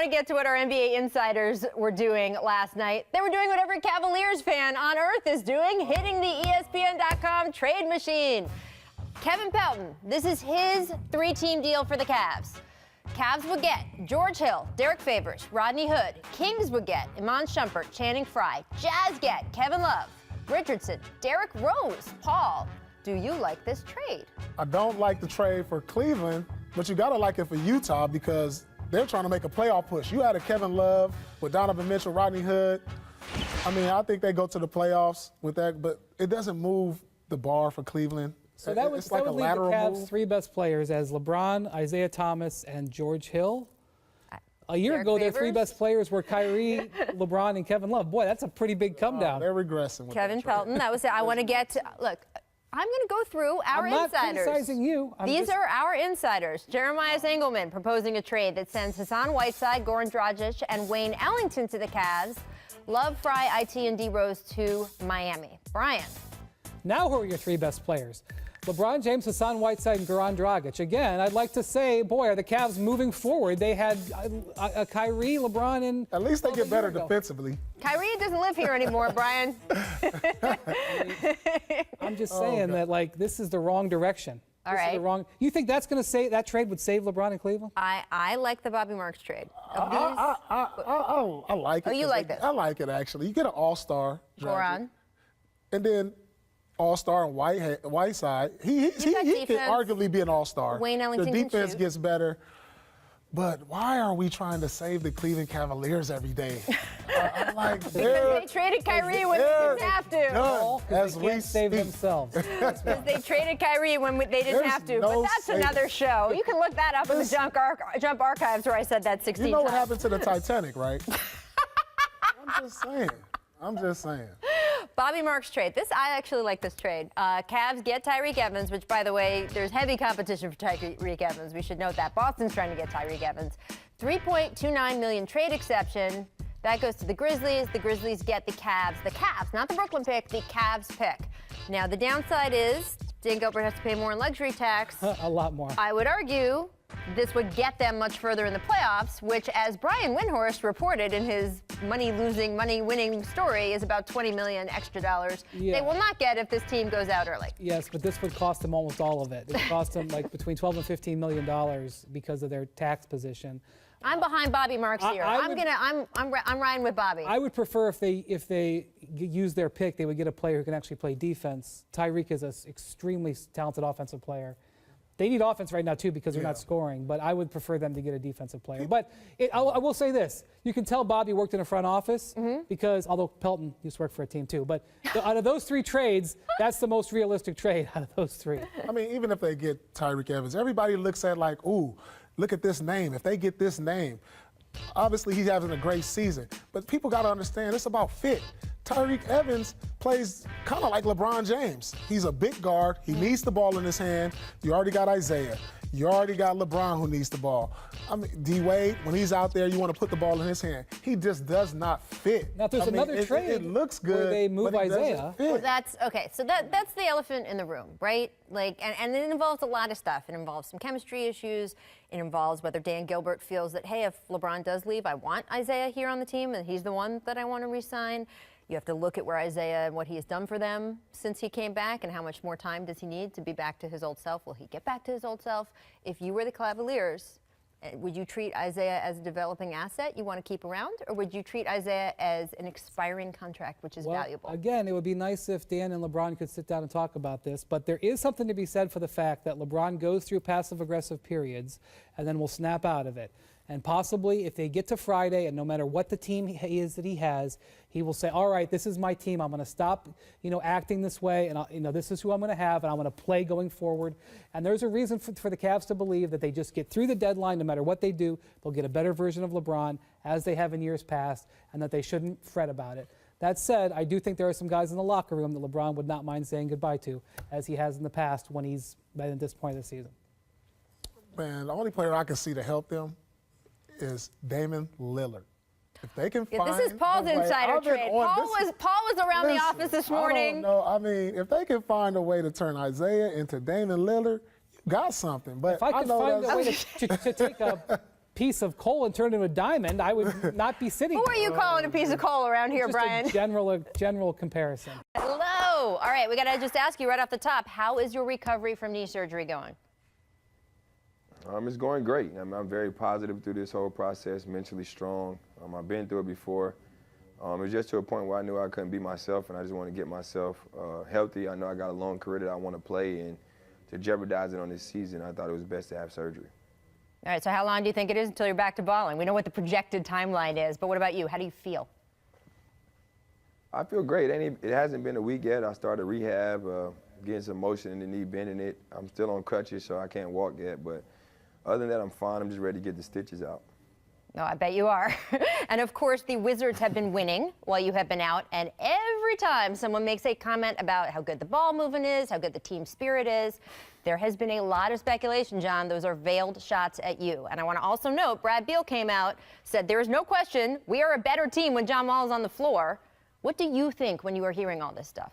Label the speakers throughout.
Speaker 1: to get to what our NBA insiders were doing last night. They were doing what every Cavaliers fan on earth is doing, hitting the ESPN.com trade machine. Kevin Pelton, this is his three-team deal for the Cavs. Cavs would get George Hill, Derek Favors, Rodney Hood. Kings would get Iman Shumpert, Channing Frye. Jazz get Kevin Love, Richardson, Derrick Rose. Paul, do you like this trade?
Speaker 2: I don't like the trade for Cleveland, but you got to like it for Utah because they're trying to make a playoff push. You had a Kevin Love with Donovan Mitchell, Rodney Hood. I mean, I think they go to the playoffs with that, but it doesn't move the bar for Cleveland.
Speaker 3: So that would,
Speaker 2: it's like
Speaker 3: that would
Speaker 2: a
Speaker 3: leave the
Speaker 2: lateral
Speaker 3: Cavs'
Speaker 2: move.
Speaker 3: three best players as LeBron, Isaiah Thomas, and George Hill. A year ago, their three best players were Kyrie, LeBron, and Kevin Love. Boy, that's a pretty big come down.
Speaker 2: They're regressing with
Speaker 1: Kevin
Speaker 2: that trade.
Speaker 1: Pelton, that was it. I want to get to, look, I'm going to go through our
Speaker 3: I'm not
Speaker 1: insiders.
Speaker 3: criticizing you.
Speaker 1: These are our insiders. Jeremiah Engelman proposing a trade that sends Hassan Whiteside, Goran Dragic, and Wayne Ellington to the Cavs. Love, Fry, IT, and D Rose to Miami. Brian.
Speaker 3: Now who are your three best players? LeBron James, Hassan Whiteside, and Goran Dragic. Again, I'd like to say, boy, are the Cavs moving forward. They had a Kyrie, LeBron, and
Speaker 2: At least they get better defensively.
Speaker 1: Kyrie doesn't live here anymore, Brian.
Speaker 3: I'm just saying that, like, this is the wrong direction.
Speaker 1: All
Speaker 3: This is
Speaker 1: right.
Speaker 3: the wrong. You think that's going to say that trade would save LeBron in Cleveland?
Speaker 1: I like the Bobby Marks trade.
Speaker 2: I like it.
Speaker 1: Oh, you
Speaker 2: 'cause
Speaker 1: like this?
Speaker 2: I like it, actually. You get an all-star.
Speaker 1: Goran.
Speaker 2: And then all-star and Whiteside. He
Speaker 1: got
Speaker 2: can
Speaker 1: defense.
Speaker 2: arguably be an all-star.
Speaker 1: Wayne Ellington
Speaker 2: The
Speaker 1: can
Speaker 2: defense
Speaker 1: shoot.
Speaker 2: gets better. But why are we trying to save the Cleveland Cavaliers every day? I'm like,
Speaker 1: Because they traded Kyrie when they didn't have to.
Speaker 2: done as
Speaker 3: They
Speaker 2: we
Speaker 3: can't save
Speaker 2: speak.
Speaker 3: themselves.
Speaker 1: Because they traded Kyrie when they didn't
Speaker 2: There's
Speaker 1: have to.
Speaker 2: no
Speaker 1: But that's
Speaker 2: saving.
Speaker 1: another show. You can look that up in the
Speaker 2: Listen.
Speaker 1: jump archives where I said that 16
Speaker 2: You know what
Speaker 1: times.
Speaker 2: happened to the Titanic, right? I'm just saying.
Speaker 1: Bobby Marks trade. I actually like this trade. Cavs get Tyreek Evans, which, by the way, there's heavy competition for Tyreek Evans. We should note that. Boston's trying to get Tyreek Evans. $3.29 million trade exception. That goes to the Grizzlies. The Grizzlies get the Cavs. The Cavs, not the Brooklyn pick, the Cavs pick. Now, the downside is Dan Gilbert has to pay more in luxury tax.
Speaker 3: A lot more.
Speaker 1: I would argue this would get them much further in the playoffs, which, as Brian Windhorst reported in his money-losing, money-winning story, is about $20 million extra dollars.
Speaker 3: Yeah.
Speaker 1: They will not get if this team goes out early.
Speaker 3: Yes, but this would cost them almost all of it. It would cost them like between $12 and $15 million because of their tax position.
Speaker 1: I'm behind Bobby Marks here.
Speaker 3: I
Speaker 1: I'm riding with Bobby.
Speaker 3: I would prefer if they use their pick, they would get a player who can actually play defense. Tyreek is an extremely talented offensive player. They need offense right now, too, because they're not scoring. But I would prefer them to get a defensive player. But I will say this. You can tell Bobby worked in a front office because, although Pelton used to work for a team, too. But out of those three trades, that's the most realistic trade out of those three.
Speaker 2: I mean, even if they get Tyreek Evans, everybody looks at like, ooh, look at this name. If they get this name, obviously he's having a great season. But people got to understand, it's about fit. Tyreek Evans plays kind of like LeBron James. He's a big guard. He needs the ball in his hand. You already got Isaiah. You already got LeBron who needs the ball. I mean, D-Wade, when he's out there, you want to put the ball in his hand. He just does not fit.
Speaker 3: Now, if there's another trade
Speaker 2: it looks good,
Speaker 3: where they move
Speaker 2: but he doesn't
Speaker 3: Isaiah.
Speaker 2: fit.
Speaker 1: Well, that's okay. So that's the elephant in the room, right? Like, and it involves a lot of stuff. It involves some chemistry issues. It involves whether Dan Gilbert feels that, hey, if LeBron does leave, I want Isaiah here on the team, and he's the one that I want to re-sign. You have to look at where Isaiah and what he has done for them since he came back and how much more time does he need to be back to his old self. Will he get back to his old self? If you were the Cavaliers, would you treat Isaiah as a developing asset you want to keep around, or would you treat Isaiah as an expiring contract, which is valuable?
Speaker 3: Again, it would be nice if Dan and LeBron could sit down and talk about this, but there is something to be said for the fact that LeBron goes through passive-aggressive periods and then will snap out of it. And possibly, if they get to Friday, and no matter what the team is that he has, he will say, all right, this is my team. I'm going to stop, acting this way, and this is who I'm going to have, and I'm going to play going forward. And there's a reason for the Cavs to believe that they just get through the deadline. No matter what they do, they'll get a better version of LeBron, as they have in years past, and that they shouldn't fret about it. That said, I do think there are some guys in the locker room that LeBron would not mind saying goodbye to, as he has in the past when he's been at this point of the season.
Speaker 2: Man, the only player I can see to help them is Damian Lillard. If they can find
Speaker 1: this is Paul's insider trade. Paul was around the office this morning.
Speaker 2: I don't know. I mean, if they can find a way to turn Isaiah into Damian Lillard, you got something. But
Speaker 3: If I could find a way to take piece of coal and turned into a diamond, I would not be sitting
Speaker 1: Who are you calling a piece of coal around here,
Speaker 3: Just
Speaker 1: Brian?
Speaker 3: a general comparison.
Speaker 1: Hello. All right, we got to just ask you right off the top, how is your recovery from knee surgery going?
Speaker 4: It's going great. I'm very positive through this whole process, mentally strong. I've been through it before. It was just to a point where I knew I couldn't be myself, and I just want to get myself healthy. I know I got a long career that I want to play, and to jeopardize it on this season, I thought it was best to have surgery.
Speaker 1: All right, so how long do you think it is until you're back to balling? We know what the projected timeline is, but what about you? How do you feel?
Speaker 4: I feel great. It hasn't been a week yet. I started rehab, getting some motion in the knee, bending it. I'm still on crutches, so I can't walk yet, but other than that, I'm fine. I'm just ready to get the stitches out.
Speaker 1: No, I bet you are. And of course, the Wizards have been winning while you have been out. And every time someone makes a comment about how good the ball movement is, how good the team spirit is, there has been a lot of speculation, John. Those are veiled shots at you. And I want to also note, Brad Beal came out, said there is no question we are a better team when John Wall is on the floor. What do you think when you were hearing all this stuff?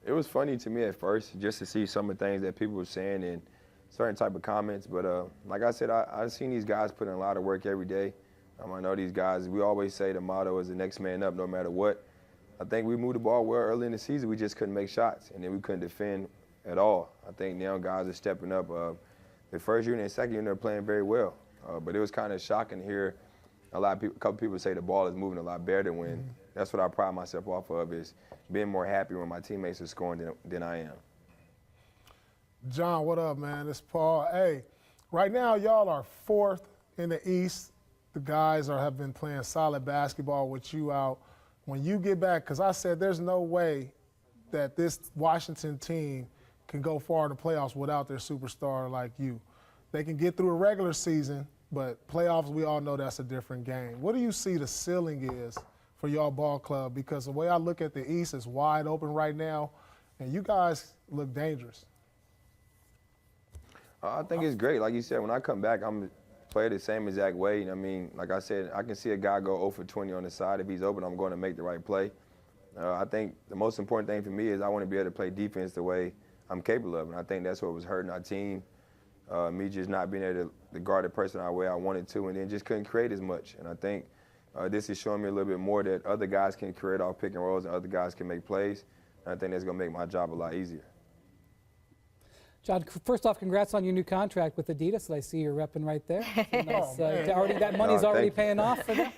Speaker 4: It was funny to me at first just to see some of the things that people were saying and certain type of comments, but like I said, I've seen these guys put in a lot of work every day. I know these guys, we always say the motto is the next man up no matter what. I think we moved the ball well early in the season, we just couldn't make shots, and then we couldn't defend at all. I think now guys are stepping up. The first unit and second unit are playing very well, but it was kind of shocking to hear a couple people say the ball is moving a lot better when that's what I pride myself off of, is being more happy when my teammates are scoring than I am.
Speaker 2: John, what up, man? It's Paul. Hey, right now y'all are 4th in the East. The guys have been playing solid basketball with you out. When you get back, because I said there's no way that this Washington team can go far in the playoffs without their superstar like you. They can get through a regular season, but playoffs, we all know that's a different game. What do you see the ceiling is for y'all ball club? Because the way I look at the East is wide open right now, and you guys look dangerous.
Speaker 4: I think it's great. Like you said, when I come back, I'm going to play the same exact way. I mean, like I said, I can see a guy go 0 for 20 on the side. If he's open, I'm going to make the right play. I think the most important thing for me is I want to be able to play defense the way I'm capable of, and I think that's what was hurting our team. Me just not being able to guard the person the way I wanted to, and then just couldn't create as much. And I think this is showing me a little bit more that other guys can create off pick and rolls and other guys can make plays. And I think that's going to make my job a lot easier.
Speaker 3: John, first off, congrats on your new contract with Adidas that I see you're repping right there. That money's already paying off for them.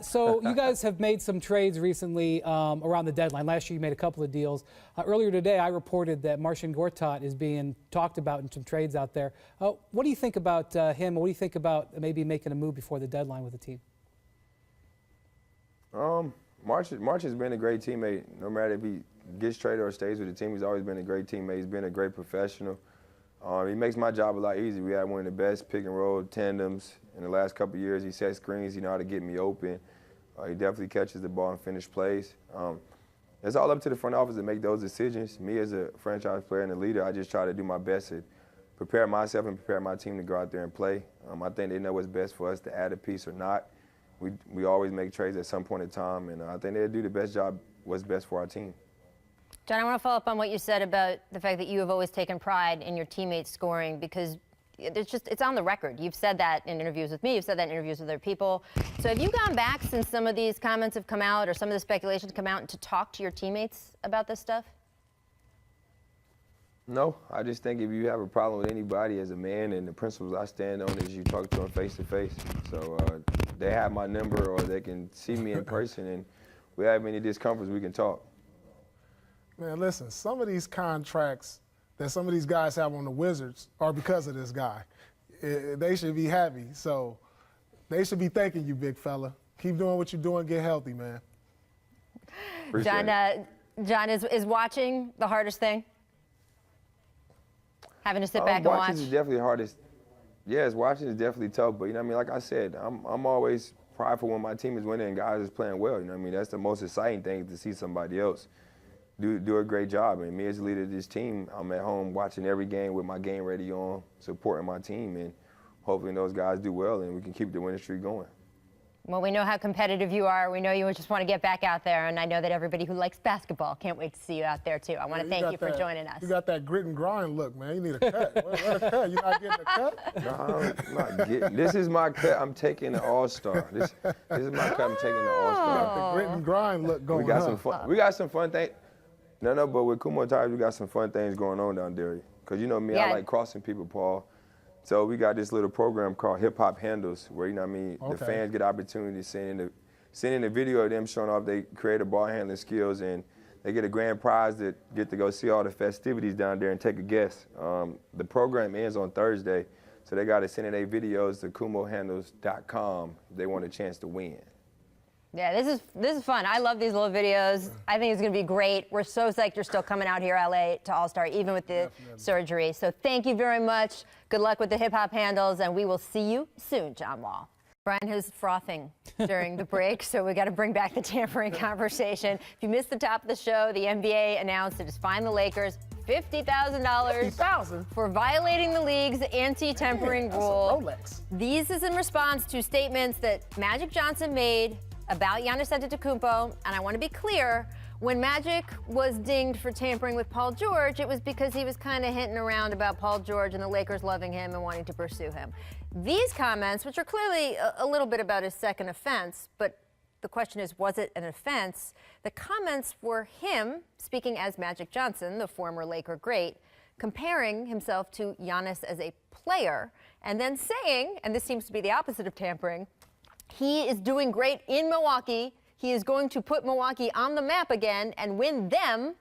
Speaker 3: So you guys have made some trades recently around the deadline. Last year you made a couple of deals. Earlier today I reported that Marcin Gortat is being talked about in some trades out there. What do you think about him? What do you think about maybe making a move before the deadline with the team?
Speaker 4: March has been a great teammate. No matter if he gets traded or stays with the team, he's always been a great teammate. He's been a great professional. He makes my job a lot easier. We had one of the best pick and roll tandems in the last couple of years. He sets screens. He knows how to get me open. He definitely catches the ball and finishes plays. It's all up to the front office to make those decisions. Me as a franchise player and a leader, I just try to do my best to prepare myself and prepare my team to go out there and play. I think they know what's best for us to add a piece or not. We always make trades at some point in time, and I think they'll do the best job what's best for our team.
Speaker 1: John, I want to follow up on what you said about the fact that you have always taken pride in your teammates scoring, because it's on the record. You've said that in interviews with me. You've said that in interviews with other people. So have you gone back since some of these comments have come out or some of the speculations come out to talk to your teammates about this stuff?
Speaker 4: No, I just think if you have a problem with anybody as a man, and the principles I stand on is you talk to them face to face. So they have my number or they can see me in person, and if we have any discomforts, we can talk.
Speaker 2: Man, listen, some of these contracts that some of these guys have on the Wizards are because of this guy. They should be happy. So they should be thanking you, big fella. Keep doing what you're doing. Get healthy, man.
Speaker 1: John, is watching the hardest thing? Having to sit back and watch?
Speaker 4: Watching is definitely the hardest. Yes, watching is definitely tough. But, you know what I mean, like I said, I'm always prideful when my team is winning and guys is playing well. You know what I mean? That's the most exciting thing, to see somebody else do a great job. And me as the leader of this team, I'm at home watching every game with my game ready on, supporting my team, and hopefully those guys do well and we can keep the winning streak going.
Speaker 1: Well, we know how competitive you are. We know you just want to get back out there, and I know that everybody who likes basketball can't wait to see you out there, too. I want to thank you for joining us.
Speaker 2: You got that grit and grind look, man. You need a cut. What a cut. You're not getting a cut?
Speaker 4: No, I'm not getting. This is my cut. I'm taking the All-Star. This is my cut. I'm taking the All-Star.
Speaker 2: The grit and grind look going on.
Speaker 4: We got some fun. We got some fun things. No, but with Kumo Tires, we got some fun things going on down there. Because you know me, I like crossing people, Paul. So we got this little program called Hip Hop Handles, where, you know what I mean, the fans get opportunity to send in a video of them showing off they creative ball handling skills, and they get a grand prize to get to go see all the festivities down there and take a guess. The program ends on Thursday, so they got to send in their videos to kumohandles.com if they want a chance to win.
Speaker 1: Yeah, this is fun. I love these little videos. I think it's going to be great. We're so psyched you're still coming out here, LA, to All-Star, even with the surgery. So thank you very much. Good luck with the hip-hop handles, and we will see you soon, John Wall. Brian was frothing during the break, so we got to bring back the tampering conversation. If you missed the top of the show, the NBA announced it has fined the Lakers $50,000 for violating the league's anti-tampering rule. These is in response to statements that Magic Johnson made about Giannis Antetokounmpo, and I want to be clear, when Magic was dinged for tampering with Paul George, it was because he was kind of hinting around about Paul George and the Lakers loving him and wanting to pursue him. These comments, which are clearly a little bit about his second offense, but the question is, was it an offense? The comments were him speaking as Magic Johnson, the former Laker great, comparing himself to Giannis as a player, and then saying, and this seems to be the opposite of tampering, he is doing great in Milwaukee. He is going to put Milwaukee on the map again and win them,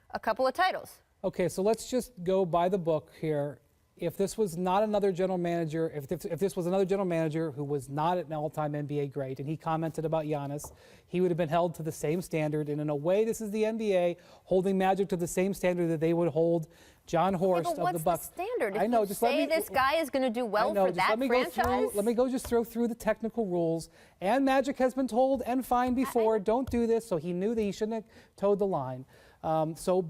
Speaker 1: a couple of titles.
Speaker 3: Okay, so let's just go by the book here. If this was not another general manager, if this was another general manager who was not an all-time NBA great, and he commented about Giannis, he would have been held to the same standard. And in a way, this is the NBA holding Magic to the same standard that they would hold John Horst of the Bucks.
Speaker 1: What's the standard? If
Speaker 3: I know.
Speaker 1: You
Speaker 3: just
Speaker 1: say
Speaker 3: let me,
Speaker 1: this guy is going to do well for that franchise.
Speaker 3: Let me go just throw through the technical rules. And Magic has been told and fined before, don't do this. So he knew that he shouldn't have towed the line. So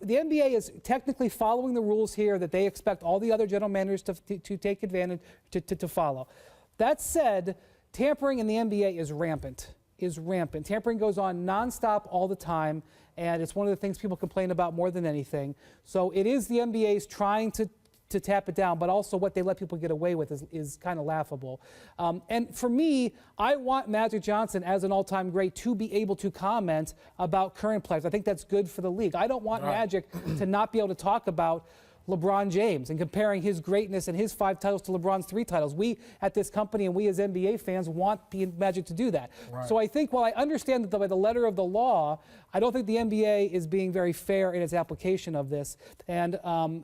Speaker 3: the NBA is technically following the rules here that they expect all the other general managers to take advantage to follow. That said, tampering in the NBA is rampant. Tampering goes on nonstop all the time, and it's one of the things people complain about more than anything. So it is the NBA's trying to tap it down, but also what they let people get away with is kind of laughable. And for me, I want Magic Johnson as an all-time great to be able to comment about current players. I think that's good for the league. I don't want Magic to not be able to talk about LeBron James and comparing his greatness and his 5 titles to LeBron's 3 titles. We at this company and we as NBA fans want Magic to do that. So I think while I understand that by the letter of the law, I don't think the NBA is being very fair in its application of this. And,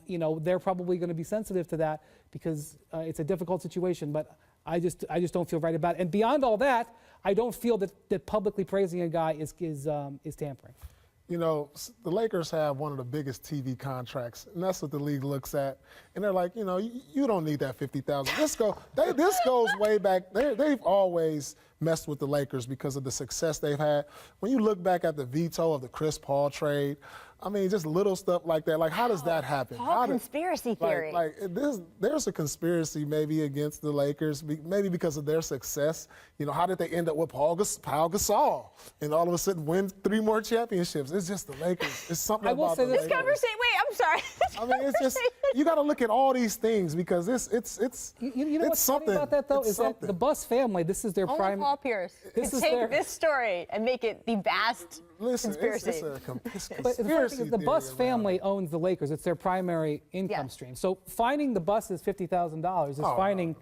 Speaker 3: they're probably going to be sensitive to that because it's a difficult situation. But I just don't feel right about it. And beyond all that, I don't feel that publicly praising a guy is tampering.
Speaker 2: You know, the Lakers have one of the biggest TV contracts, and that's what the league looks at. And they're like, you don't need that $50,000. This goes way back. They've always messed with the Lakers because of the success they've had. When you look back at the veto of the Chris Paul trade, I mean, just little stuff like that. Like, how does that happen?
Speaker 1: Conspiracy theory.
Speaker 2: There's a conspiracy maybe against the Lakers, maybe because of their success. How did they end up with Paul Gasol and all of a sudden win 3 more championships? It's just the Lakers. It's something about the Lakers.
Speaker 1: This conversation. Wait, I'm sorry.
Speaker 2: I mean, it's just you got to look at all these things because it's
Speaker 3: you know what's
Speaker 2: something
Speaker 3: funny about that though is that the Buss family. This is their prime.
Speaker 1: Paul Pierce can take this story and make it the vast conspiracy.
Speaker 2: It's a conspiracy.
Speaker 3: But the Buss family owns the Lakers. It's their primary income stream. So finding the Busses $50,000 is finding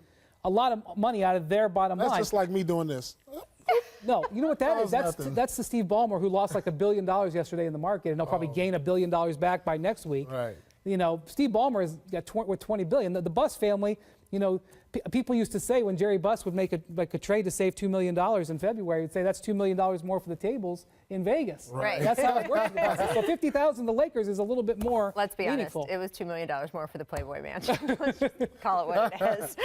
Speaker 3: a lot of money out of their bottom line.
Speaker 2: That's just like me doing this.
Speaker 3: No, you know what that is? That's the Steve Ballmer who lost like $1 billion yesterday in the market, and he'll probably gain $1 billion back by next week.
Speaker 2: Right.
Speaker 3: Steve Ballmer is with $20 billion. The Buss family, people used to say when Jerry Buss would make a trade to save $2 million in February, he'd say that's $2 million more for the tables in Vegas.
Speaker 1: Right.
Speaker 3: That's how it works. So $50,000 the Lakers is a little bit more.
Speaker 1: Let's be
Speaker 3: meaningful.
Speaker 1: honest. It was $2 million more for the Playboy Mansion. Let's just call it what it is.